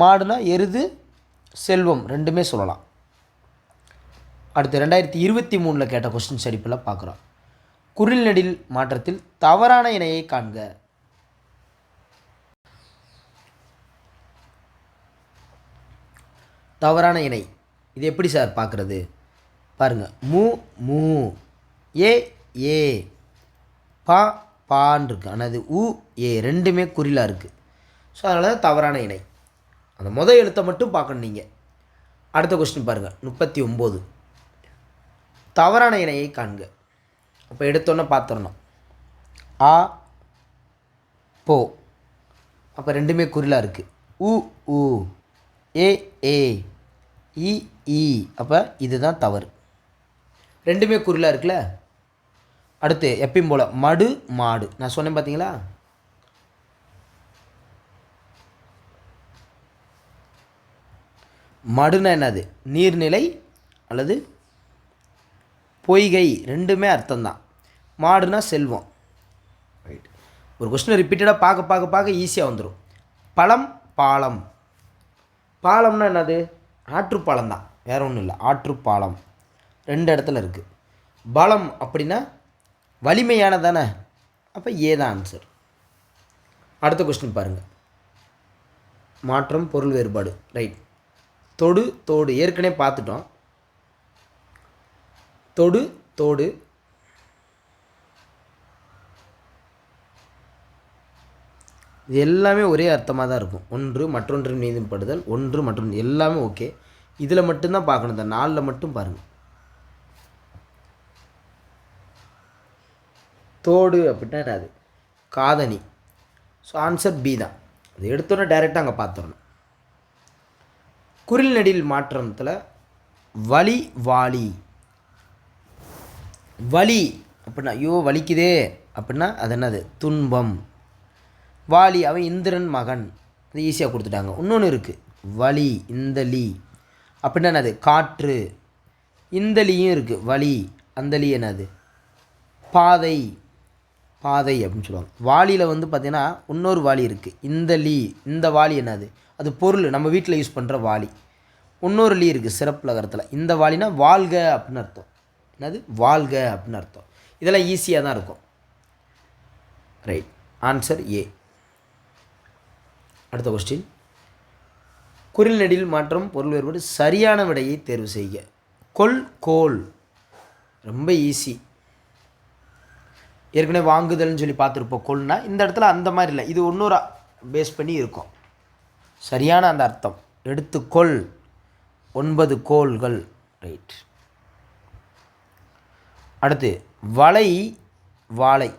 மாடுனா எருது, செல்வம் ரெண்டுமே சொல்லலாம். அடுத்து 2023 கேட்ட கொஸ்டின்ஸ் அடிப்பில் பார்க்குறோம். குரில் நெடில் மாற்றத்தில் தவறான இணையை காண்க. தவறான இணை இது எப்படி சார் பார்க்குறது? பாருங்கள், மூ மூ, ஏ ஏ, பா பான்னு இருக்குது. ஆனால் அது உ ஏ ரெண்டுமே குறிலாக இருக்குது. ஸோ அதனால தான் தவறான இணை. அந்த முதல் எழுத்தை மட்டும் பார்க்கணும் நீங்கள். அடுத்த கொஸ்டின் பாருங்கள் 39. தவறான இணையை காண்க. அப்போ எடுத்தோன்னே பார்த்துடணும். ஆ போ, அப்போ ரெண்டுமே குறிலாக இருக்குது. உ உ, ஏ ஏ, இ ஈ, அப்போ இதுதான் தவறு. ரெண்டுமே குறிலாக இருக்குல்ல. அடுத்து எப்பயும் போல் மடு மாடு நான் சொன்னேன் பார்த்தீங்களா. மடுனா என்னது? நீர்நிலை அல்லது பொய்கை, ரெண்டுமே அர்த்தம்தான். மாடுனா செல்வம். ரைட். ஒரு கொஸ்டினை ரிப்பீட்டடாக பார்க்க ஈஸியாக வந்துடும். பழம் பாலம். பாலம்னா என்னது? ஆற்றுப்பாலம் தான், வேறு ஒன்றும் இல்லை. ஆற்றுப்பாலம் ரெண்டு இடத்துல இருக்குது. பலம் அப்படின்னா வலிமையானதானே, அப்போ ஏதான் ஆன்சர். அடுத்த கொஸ்டின் பாருங்கள். மாற்றம் பொருள் வேறுபாடு. ரைட். தொடு தோடு ஏற்கனவே பார்த்துட்டோம். தொடு தோடு, இது எல்லாமே ஒரே அர்த்தமாக தான் இருக்கும். ஒன்று மற்றொன்று மீதுபடுதல், ஒன்று மற்றொன்று எல்லாமே ஓகே. இதில் மட்டும்தான் பார்க்கணும், இந்த 4ல் மட்டும் பாருங்கள். தோடு அப்படின்னா என்னது? காதணி. ஸோ ஆன்சர் பி தான். அது எடுத்தோன்னே டைரெக்டாக அங்கே பார்த்துடணும். குறில் நெடில் மாற்றத்தில் வலி வாலி. வலி அப்படின்னா ஐயோ வலிக்குதே அப்படின்னா அது என்னது? துன்பம். வாலி அவன் இந்திரன் மகன், அது ஈஸியாக கொடுத்துட்டாங்க. இன்னொன்று இருக்குது வலி இந்தலி அப்படின்னா என்னது? காற்று. இந்தலியும் இருக்குது வலி, அந்தலி என்னது? பாதை. பாதை அப்படின்னு சொல்லுவாங்க. வாலியில் வந்து பார்த்திங்கன்னா இன்னொரு வாலி இருக்குது இந்தலி. இந்த வாலி என்னது? அது பொருள், நம்ம வீட்டில் யூஸ் பண்ணுற வாலி. இன்னொரு லீ இருக்குது சிறப்பு லகரத்தில். இந்த வாலினா வாழ்க அப்படின்னு அர்த்தம். என்னது? வாழ்க அப்படின்னு அர்த்தம். இதெல்லாம் ஈஸியாக தான் இருக்கும். ரைட். Answer A. அடுத்த கொஸ்டின். குறில் நெடில் மாற்றம் பொருள் வேறுபாடு சரியான விடையை தேர்வு செய்க. கொல் கோல் ரொம்ப ஈஸி. ஏற்கனவே வாங்குதல்னு சொல்லி பார்த்துருப்போம். கொல்னா இந்த இடத்துல அந்த மாதிரி இல்லை, இது இன்னொரு பேஸ் பண்ணி இருக்கும். சரியான அந்த அர்த்தம். எடுத்துக்கொள் 9 கோள்கள். ரைட். அடுத்து வலை வாழை.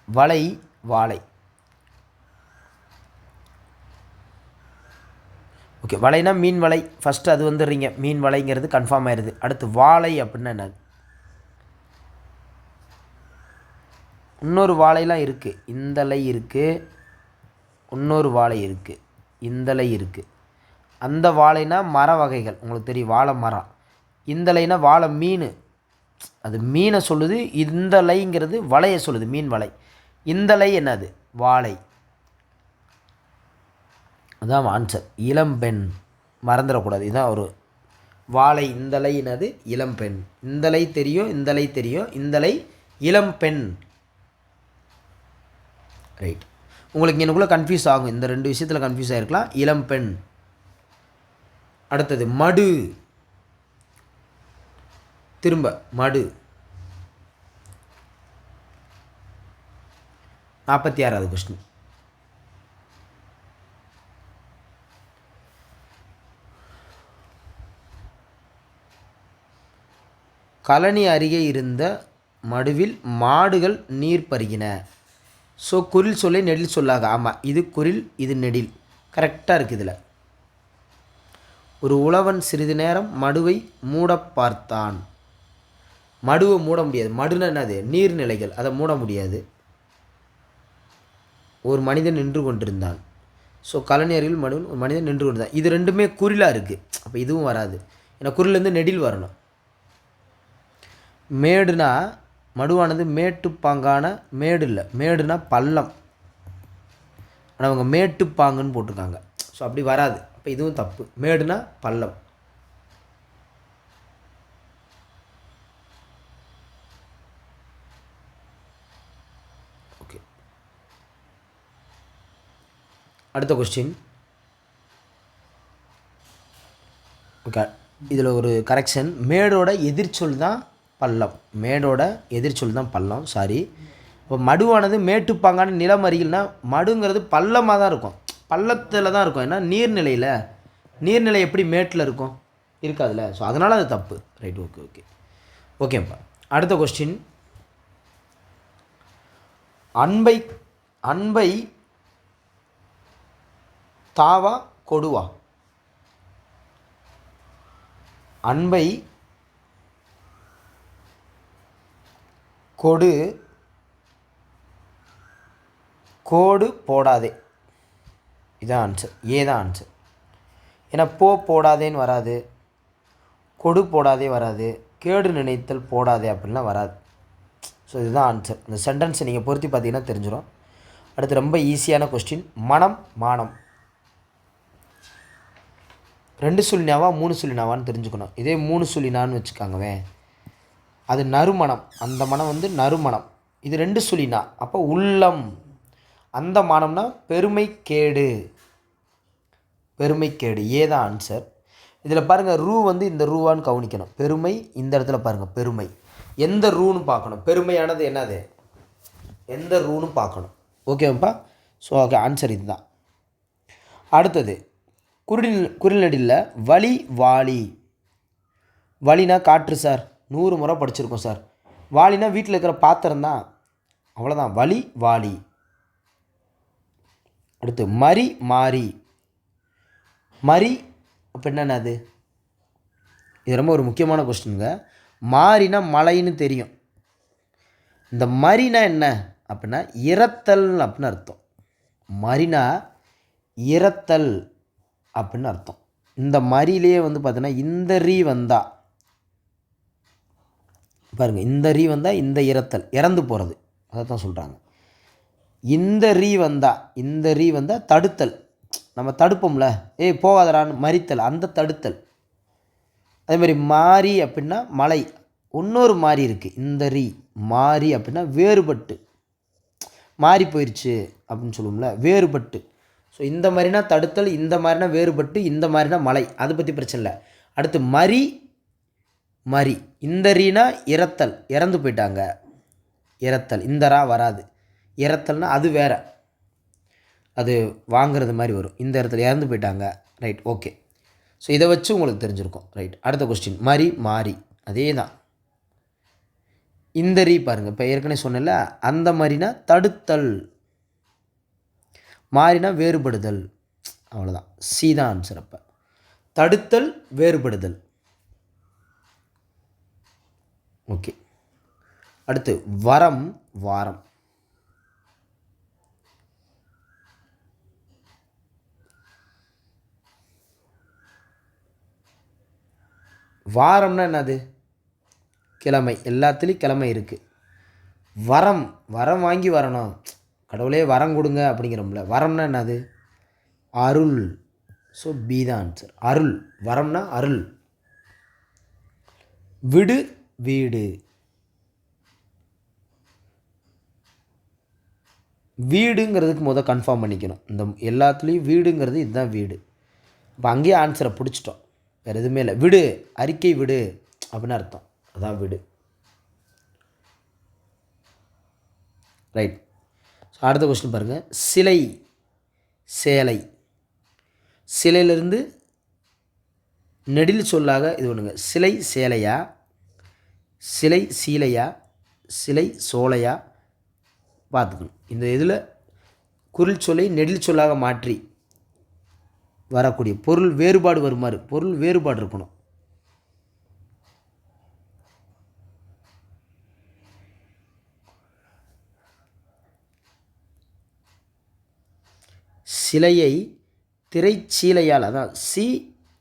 வலை வாழை. ஓகே. வலைனா மீன் வலை. ஃபஸ்ட்டு அது வந்துடுறீங்க, மீன் வலைங்கிறது கன்ஃபார்ம் ஆயிடுது. அடுத்து வாழை அப்படின்னா என்னது? இன்னொரு வாழைலாம் இருக்குது. இந்தலை இருக்குது, இன்னொரு வாழை இருக்குது, இந்தலை இருக்குது. அந்த வாழைனா மர வகைகள் உங்களுக்கு தெரியும், வாழை மரம். இந்தலைனா வாழை மீன், அது மீனை சொல்லுது. இந்தலைங்கிறது வலையை சொல்லுது, மீன் வலை. இந்தலை என்னது? வாழை. அதான் ஆன்சர். இளம்பெண் மறந்துடக்கூடாது. இதுதான் ஒரு வாழை. இந்தலை என்னது? இளம்பெண். இந்தலை தெரியும், இந்தலை தெரியும். இந்தலை இளம்பெண். ரைட். உங்களுக்கு எனக்குள்ளே கன்ஃபியூஸ் ஆகும், இந்த ரெண்டு விஷயத்தில் கன்ஃபியூஸ் ஆகிருக்கலாம். இளம்பெண். அடுத்தது மடு. திரும்ப மடு. 46வது கொஸ்டின். கழனி அருகே இருந்த மடுவில் மாடுகள் நீர் பருகின. ஸோ குறில் சொல்லை நெடில் சொல்லாக. ஆமாம், இது குறில், இது நெடில். கரெக்டாக இருக்குது. இதில் ஒரு உழவன் சிறிது நேரம் மடுவை மூட பார்த்தான். மடுவை மூட முடியாது. மடுனா என்னது? நீர்நிலைகள், அதை மூட முடியாது. ஒரு மனிதன் நின்று கொண்டிருந்தான். ஸோ கழனி அருகில் மடுவில் ஒரு மனிதன் நின்று கொண்டிருந்தான். இது ரெண்டுமே குறிலாக இருக்குது. அப்போ இதுவும் வராது, ஏன்னா குறிலேருந்து நெடில் வரணும். மேடுனா மடுவானது மேட்டுப்பாங்கான மேடு இல்லை. மேடுனா பள்ளம், ஆனால் அவங்க மேட்டுப்பாங்குன்னு போட்டிருக்காங்க. ஸோ அப்படி வராது. அப்போ இதுவும் தப்பு. மேடுனா பள்ளம். ஓகே. அடுத்த கொஸ்டின். ஓகே, இதில் ஒரு கரெக்ஷன். மேடோட எதிர்ச்சொல் தான் பள்ளம். மேடோட எதிர்ச்சொல் தான் பள்ளம். சாரி, இப்போ மடுவானது மேட்டுப்பாங்கான நிலம் அருகில்னா மடுங்கிறது பள்ளமாக தான் இருக்கும், பள்ளத்தில் தான் இருக்கும். ஏன்னா நீர்நிலை எப்படி மேட்டில் இருக்கும், இருக்காதுல்ல. ஸோ அதனால் அது தப்பு. ரைட், ஓகே ஓகே ஓகேப்பா. அடுத்த கொஸ்டின், அன்பை அன்பை தாவா கொடுவா? அன்பை கொடு கோடு போடாதே, இதான் ஆன்சர். ஏதான் ஆன்சர். ஏன்னா போடாதேன்னு வராது, கொடு போடாதே வராது, கேடு நினைத்தல் போடாதே அப்படின்லாம் வராது. ஸோ இதுதான் ஆன்சர். இந்த சென்டென்ஸை நீங்கள் பொருத்தி பார்த்தீங்கன்னா தெரிஞ்சிடும். அடுத்து ரொம்ப ஈஸியான கொஸ்டின், மனம் மானம் 2 சொல்லினாவா 3 சொல்லினாவான்னு தெரிஞ்சுக்கணும். இதே 3 சொல்லினான்னு வச்சுக்காங்கவே, அது நறுமணம், அந்த மனம் வந்து நறுமணம். இது 2 சொல்லினா அப்போ உள்ளம், அந்த மானம்னா பெருமை கேடு, ஏதான் ஆன்சர். இதில் பாருங்கள், ரூ வந்து இந்த ரூவான்னு கவனிக்கணும். பெருமை இந்த இடத்துல பாருங்கள், பெருமை எந்த ரூன்னு பார்க்கணும். பெருமையானது என்னது, எந்த ரூன்னு பார்க்கணும். ஓகேப்பா. ஸோ ஓகே, ஆன்சர் இதுதான். அடுத்தது குரில்நடியில் வழி வாளி. வழினா காற்று சார், 100 முறை படிச்சிருக்கோம் சார். வாளினா வீட்டில் இருக்கிற பாத்திரம் தான், அவ்வளோதான். வழி வாளி. அடுத்து மரி மாறி. மரி அப்போ என்னென்னது, இது ரொம்ப ஒரு முக்கியமான கொஸ்டினுங்க. மாறினா மலைன்னு தெரியும். இந்த மரினா என்ன அப்படின்னா இறத்தல் அப்படின்னு அர்த்தம். மரினா இறத்தல் அப்படின்னு அர்த்தம். இந்த மரியிலேயே வந்து பார்த்தீங்கன்னா இந்த ரீ வந்தா பாருங்கள், இந்த ரீ வந்தால் இந்த இறத்தல், இறந்து போகிறது, அதை தான் சொல்கிறாங்க. இந்த ரீ வந்தால் தடுத்தல், நம்ம தடுப்போம்ல, போகாதரான்னு மறித்தல், அந்த தடுத்தல். அதேமாதிரி மாறி அப்படின்னா மலை, இன்னொரு மாறி இருக்குது. இந்த ரீ மாறி அப்படின்னா வேறுபட்டு, மாறி போயிடுச்சு அப்படின்னு சொல்லுவோம்ல, வேறுபட்டு. ஸோ இந்த மாதிரினா தடுத்தல், இந்த மாதிரினா வேறுபட்டு, இந்த மாதிரினா மலை, அதை பற்றி பிரச்சனை இல்லை. அடுத்து மரி இந்த ரீனா இறத்தல், இறந்து போயிட்டாங்க, இறத்தல். இந்த ரா வராது, இறத்தல்னா அது வேற, அது வாங்கிறது மாதிரி வரும். இந்த இடத்துல இறந்து போயிட்டாங்க. Right, okay. ஸோ இதை வச்சு உங்களுக்கு தெரிஞ்சிருக்கும். ரைட், அடுத்த கொஸ்டின், மரி மாறி அதே தான். இந்த ரீ பாருங்கள், இப்போ ஏற்கனவே சொன்னல, அந்த மாதிரினா தடுத்தல், மாறினா வேறுபடுதல், அவ்வளோதான். சி தான் ஆன்சர். அப்போ தடுத்தல் வேறுபடுதல். ஓகே. அடுத்து வரம் வாரம். வாரம்னா என்னது, கிழமை, எல்லாத்துலேயும் கிழமை இருக்குது. வரம் வாங்கி வரணும், கடவுளே வரம் கொடுங்க அப்படிங்கிறோம்ல. வரம்னா என்னது, அருள். ஸோ பி தான் ஆன்சர், அருள். வரம்னா அருள். வீடு வீடுங்கிறதுக்கு கன்ஃபார்ம் பண்ணிக்கணும். இந்த எல்லாத்துலேயும் வீடுங்கிறது இதுதான் வீடு. இப்போ அங்கேயே ஆன்சரை பிடிச்சிட்டோம், வேறு எதுவுமே இல்லை. விடு, அறிக்கை விடு அப்படின்னு அர்த்தம், அதான் விடு. ரைட். ஸோ அடுத்த கொஸ்டின் பாருங்கள், சிலை சேலை. சிலையிலிருந்து நெடில் சொல்லாக இது ஒன்றுங்க. சிலை சேலையா, சிலை சீலையா, சிலை சோலையா பார்த்துக்கணும். இந்த இதில் குரில் சொல்லை நெடில் சொல்லாக மாற்றி வரக்கூடிய பொருள் வேறுபாடு வருமாறு, பொருள் வேறுபாடு இருக்கணும். சிலையை திரைச்சீலையால், அதான்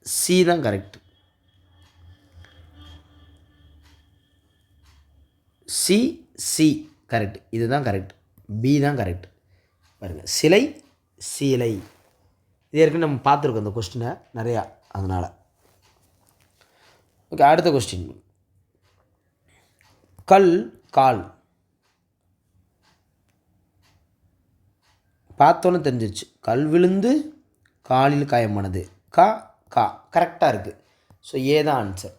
சி தான் கரெக்ட். சி கரெக்ட், இதுதான் கரெக்ட். பி தான் கரெக்ட். பாருங்கள், சிலை சீலை, இது ஏற்கனவே நம்ம பார்த்துருக்கோம் இந்த கொஸ்டினை நிறையா, அதனால். ஓகே, அடுத்த கொஸ்டின், கல் கால். பார்த்தோன்னு தெரிஞ்சிருச்சு, கல் விழுந்து காலில் காயமானது. கா கரெக்டாக இருக்குது. ஸோ ஏ தான் ஆன்சர்.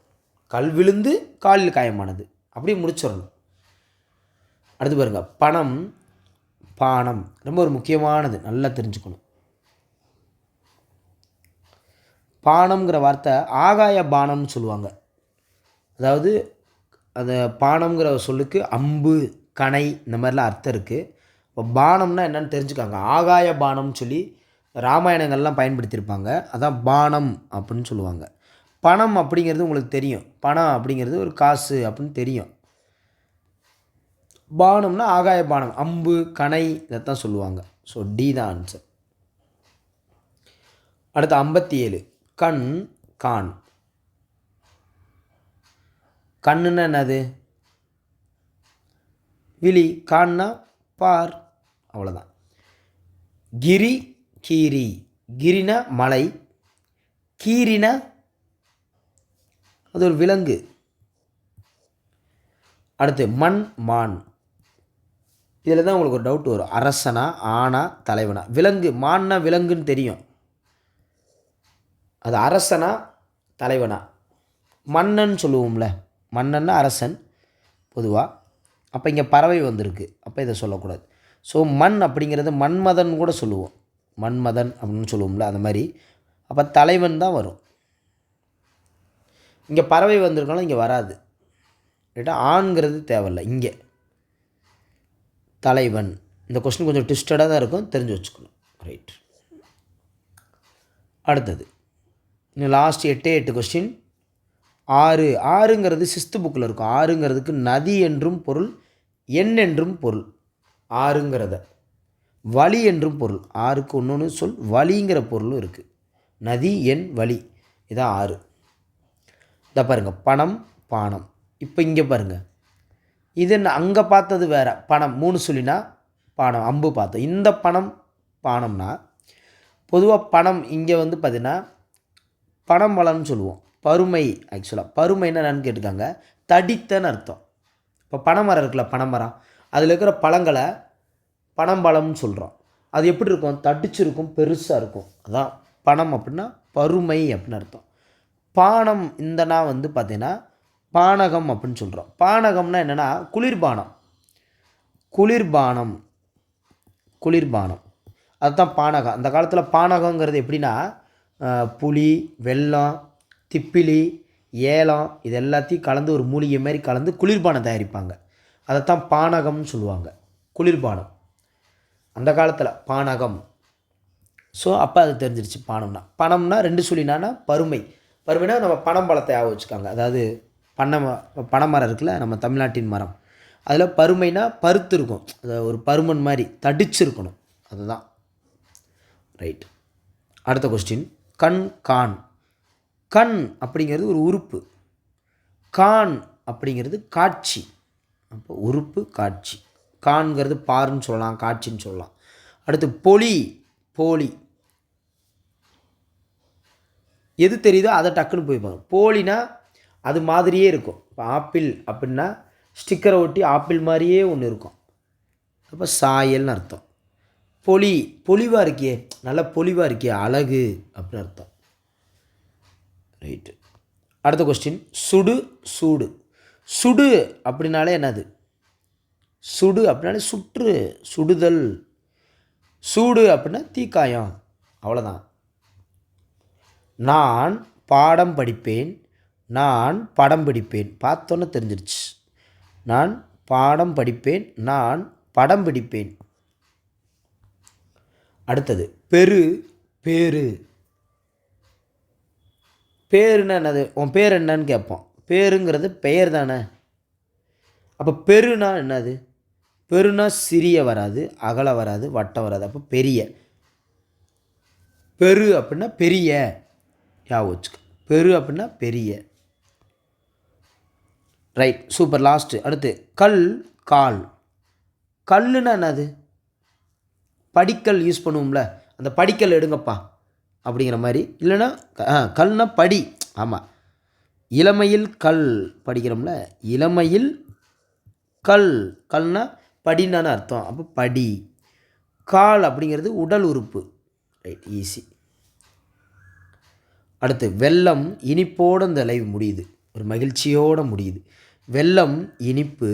கல் விழுந்து காலில் காயமானது, அப்படியே முடிச்சிடணும். அடுத்து பாருங்கள் பணம் பானம், ரொம்ப ஒரு முக்கியமானது, நல்லா தெரிஞ்சுக்கணும். பானம்ங்கிற வார்த்தை ஆகாய பானம்னு சொல்லுவாங்க. அதாவது அந்த பானம்ங்கிற சொல்லுக்கு அம்பு கணை இந்த மாதிரிலாம் அர்த்தம் இருக்குது. இப்போ பானம்னா என்னென்னு தெரிஞ்சுக்காங்க. ஆகாய பானம்னு சொல்லி ராமாயணங்கள்லாம் பயன்படுத்தியிருப்பாங்க. அதான் பானம் அப்படின்னு சொல்லுவாங்க. பணம் அப்படிங்கிறது உங்களுக்கு தெரியும், பணம் அப்படிங்கிறது ஒரு காசு அப்படின்னு தெரியும். பானம்னா ஆகாய பானம், அம்பு கணை இதைத்தான் சொல்லுவாங்க. ஸோ டி தான் ஆன்சர். அடுத்து 57 கண் கான். கண்ணுன்னா என்னது? விழி, கான்னா பார், அவ்வளோதான். கிரி கீரி, கிரினா மலை, கீரினா அது ஒரு விலங்கு. அடுத்து மண் மான். இதில் தான் உங்களுக்கு ஒரு டவுட் வரும், அரசனா ஆனா தலைவனா? விலங்கு, மான்னா விலங்குன்னு தெரியும், அது அரசனா தலைவனா? மன்னன் சொல்லுவோம்ல, மன்னன்னா அரசன் பொதுவாக. அப்போ இங்கே பறவை வந்திருக்கு, அப்போ இதை சொல்லக்கூடாது. ஸோ மண் அப்படிங்கிறது மன்மதன் கூட சொல்லுவோம், மன்மதன் அப்படின்னு சொல்லுவோம்ல, அந்த மாதிரி. அப்போ தலைவன் தான் வரும். இங்கே பறவை வந்திருக்கனால இங்கே வராது, ரைட்டா? ஆண்கிறது தேவையில்லை. இங்கே தலைவன். இந்த கொஸ்டின் கொஞ்சம் ட்விஸ்டடாக தான் இருக்கும், தெரிஞ்சு வச்சுக்கணும், ரைட்? அடுத்தது இன்னும் லாஸ்ட் 8 கொஸ்டின். ஆறு, ஆறுங்கிறது சிஸ்து புக்கில் இருக்கும். ஆறுங்கிறதுக்கு நதி என்றும் பொருள், எண் என்றும் பொருள். ஆறுங்கிறத வழி என்றும் பொருள். ஆறுக்கு ஒன்று சொல் வழிங்கிற பொருளும் இருக்குது. நதி எண் வழி, இதான் ஆறு. இதை பாருங்கள் பணம் பானம். இப்போ இங்கே பாருங்கள், இது அங்கே பார்த்தது வேறு. பணம் 3 சொல்லினா பானம் அம்பு பார்த்தோம். இந்த பணம் பானம்னா பொதுவாக பணம் இங்கே வந்து பார்த்தீங்கன்னா பணம் பலன்னு சொல்லுவோம். பருமை, ஆக்சுவலாக பருமைன்னா என்னன்னு கேட்டுக்காங்க, தடித்தன்னு அர்த்தம். இப்போ பனைமரம் இருக்குல்ல, பனைமரம், அதில் இருக்கிற பழங்களை பனம்பழம்னு சொல்கிறோம். அது எப்படி இருக்கும்? தடிச்சிருக்கும், பெருசாக இருக்கும். அதான் பணம் அப்படின்னா பருமை அப்படின்னு அர்த்தம். பானம் இந்தனா வந்து பார்த்திங்கன்னா பானகம் அப்படின்னு சொல்கிறோம். பானகம்னா என்னென்னா குளிர்பானம், குளிர்பானம், குளிர்பானம், அதுதான் பானகம். அந்த காலத்தில் பானகங்கிறது எப்படின்னா புளி, வெல்லம், திப்பிலி, ஏலம் இது எல்லாத்தையும் கலந்து ஒரு மூலிகை மாதிரி கலந்து குளிர்பானம் தயாரிப்பாங்க. அதைத்தான் பானகம்னு சொல்லுவாங்க, குளிர்பானம். அந்த காலத்தில் பானகம். ஸோ அப்போ அது தெரிஞ்சிருச்சு பானம்னா. பணம்னா 2 சொல்லினான்னா பருமை. பருமைனா நம்ம பனம்பழத்தை ஆக வச்சுக்காங்க. அதாவது பனைமரம் இருக்குல்ல, நம்ம தமிழ்நாட்டின் மரம், அதில் பருமைனா பருத்து இருக்கும், அது ஒரு பருமன் மாதிரி தடிச்சிருக்கணும், அதுதான், ரைட்? அடுத்த கொஸ்டின் கண் கான். கண் அப்படிங்கிறது ஒரு உறுப்பு, கான் அப்படிங்கிறது காட்சி. அப்போ உறுப்பு காட்சி. காண்கிறது பாருன்னு சொல்லலாம், காட்சின்னு சொல்லலாம். அடுத்து பொலி, போலி, எது தெரியுதோ அதை டக்குன்னு போய்ப்பாங்க. போலினா அது மாதிரியே இருக்கும். இப்போ ஆப்பிள் அப்படின்னா ஸ்டிக்கரை ஒட்டி ஆப்பிள் மாதிரியே ஒன்று இருக்கும், அப்போ சாயல்னு அர்த்தம். பொலி, பொலிவாக இருக்கியே, நல்லா பொலிவாக இருக்கியே, அழகு அப்படின்னு அர்த்தம், ரைட்டு? அடுத்த கொஸ்டின் சுடு சூடு. சுடு அப்படின்னாலே என்னது? சுடு அப்படின்னாலே சுற்று, சுடுதல். சூடு அப்படின்னா தீக்காயம், அவ்வளோதான். நான் பாடம் படிப்பேன், நான் படம் பிடிப்பேன். பார்த்தோன்னே தெரிஞ்சிருச்சு. நான் பாடம் படிப்பேன், நான் படம் பிடிப்பேன். அடுத்தது பெரு, பேரு. பேருன்னா என்னது? உன் பேர் என்னன்னு கேட்போம். பேருங்கிறது பெயர் தானே. அப்போ பெருனா என்னது? பெருனா சிறிய வராது, அகல வராது, வட்டம் வராது, அப்போ பெரிய. பெரு அப்படின்னா பெரிய, ஞாபகம் வச்சுக்க. பெரு அப்படின்னா பெரிய, ரைட்? சூப்பர். லாஸ்ட்டு அடுத்து கல் கால். கல்லுன்னா என்னது? படிக்கல் யூஸ் பண்ணுவோம்ல, அந்த படிக்கல் எடுங்கப்பா அப்படிங்கிற மாதிரி. இல்லைன்னா கல்னா படி, ஆமாம். இளமையில் கல் படிக்கிறோம்ல, இளமையில் கல், கல்னா படினான்னு அர்த்தம், அப்போ படி. கால் அப்படிங்கிறது உடல் உறுப்பு, ரைட்? ஈஸி. அடுத்து வெல்லம் இனிப்போடு இந்த லைவ் முடியுது, ஒரு மகிழ்ச்சியோடு முடியுது. வெல்லம் இனிப்பு,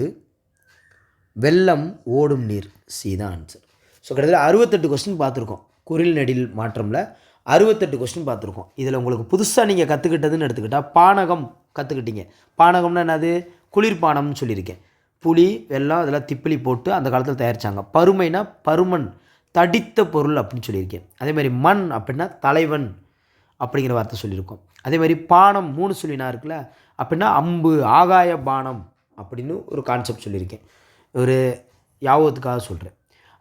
வெள்ளம் ஓடும் நீர். சி தான் ஆன்சர். ஸோ கிட்டத்தட்ட 68 கொஸ்டின் பார்த்துருக்கோம். குரில் நெடில் மாற்றமில் 68 கொஸ்டின் பார்த்துருக்கோம். இதில் உங்களுக்கு புதுசாக நீங்கள் கற்றுக்கிட்டதுன்னு எடுத்துக்கிட்டால் பானகம் கற்றுக்கிட்டீங்க. பானகம்னா என்னது? குளிர்பானம்னு சொல்லியிருக்கேன். புளி வெல்லம் அதெல்லாம் திப்பிலி போட்டு அந்த காலத்தில் தயாரித்தாங்க. பருமைனா பருமன், தடித்த பொருள் அப்படின்னு சொல்லியிருக்கேன். அதேமாதிரி மண் அப்படின்னா தலைவன் அப்படிங்கிற வார்த்தை சொல்லியிருக்கோம். அதேமாதிரி பானம் 3 சொல்லினா இருக்குல்ல, அப்படின்னா அம்பு, ஆகாய பானம் அப்படின்னு ஒரு கான்செப்ட் சொல்லியிருக்கேன். ஒரு யாபகத்துக்காக சொல்கிறேன்.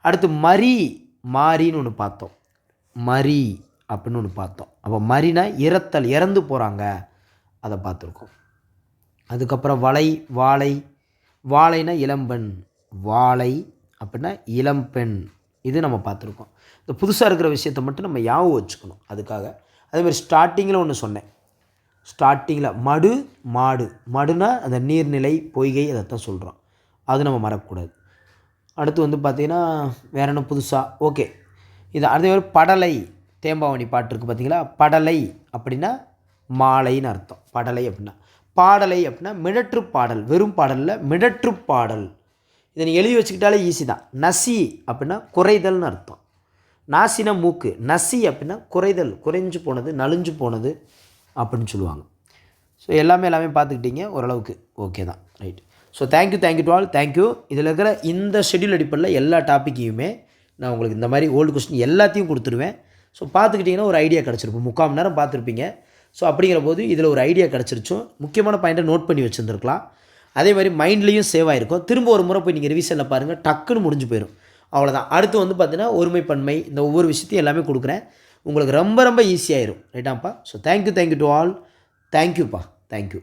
அடுத்து மரி, மாரின்னு ஒன்று பார்த்தோம். மரி அப்படின்னு ஒன்று பார்த்தோம். அப்போ மரினா இறத்தல், இறந்து போகிறாங்க, அதை பார்த்துருக்கோம். அதுக்கப்புறம் வளை, வாழை. வாழைனா இளம்பெண், வாழை அப்படின்னா இளம்பெண், இது நம்ம பார்த்துருக்கோம். இந்த புதுசாக இருக்கிற விஷயத்தை மட்டும் நம்ம ஞாபகம் வச்சுக்கணும். அதுக்காக அதேமாதிரி ஸ்டார்டிங்கில் ஒன்று சொன்னேன். ஸ்டார்டிங்கில் மடு, மாடு. மடுனா அந்த நீர்நிலை, பொய்கை, அதைத்தான் சொல்கிறோம். அது நம்ம மறக்கக்கூடாது. அடுத்து வந்து பார்த்திங்கன்னா வேறு என்ன புதுசாக? ஓகே, இது அதேமாதிரி படலை, தேம்பாவணி பாட்டு இருக்குது பார்த்தீங்களா? படலை அப்படின்னா மாலைன்னு அர்த்தம். படலை அப்படின்னா பாடலை அப்படின்னா மிடற்று பாடல். வெறும் பாடலில் மிடற்று பாடல். இதை நீங்கள் எழுதி வச்சுக்கிட்டாலே ஈஸி தான். நசி அப்படின்னா குறைதல்னு அர்த்தம். நாசினா மூக்கு, நசி அப்படின்னா குறைதல், குறைஞ்சு போனது, நலிஞ்சு போனது அப்படின்னு சொல்லுவாங்க. ஸோ எல்லாமே பார்த்துக்கிட்டீங்க ஓரளவுக்கு. ஓகே தான், right. So thank you to all. Thank you. இதில் இருக்கிற இந்த ஷெட்யூல் அடிப்படையில் எல்லா டாப்பிக்கையுமே நான் உங்களுக்கு இந்த மாதிரி ஓல்டு கொஸ்டின் எல்லாத்தையும் கொடுத்துருவேன். ஸோ பார்த்துக்கிட்டிங்கன்னா ஒரு ஐடியா கிடச்சிருக்கும். 3/4 மணி நேரம் பார்த்துருப்பீங்க. ஸோ அப்படிங்கிற போது இதில் ஒரு ஐடியா கிடச்சிருச்சோம். முக்கியமான பாயிண்ட்டை நோட் பண்ணி வச்சுருந்துருக்கலாம். அதே மாதிரி மைண்ட்லேயும் சேவ் ஆகிருக்கும். திரும்ப ஒரு முறை போய் நீங்கள் ரிவிஷனில் பாருங்கள், டக்குன்னு முடிஞ்சு போயிடும். அவ்வளோதான். அடுத்து வந்து பார்த்தீங்கன்னா ஒருமைப்பன்மை, இந்த ஒவ்வொரு விஷயத்தையும் எல்லாமே கொடுக்குறேன். உங்களுக்கு ரொம்ப ஈஸியாகிடும். ரைட்டாப்பா? So thank you to all. தேங்க்யூப்பா. தேங்க்யூ.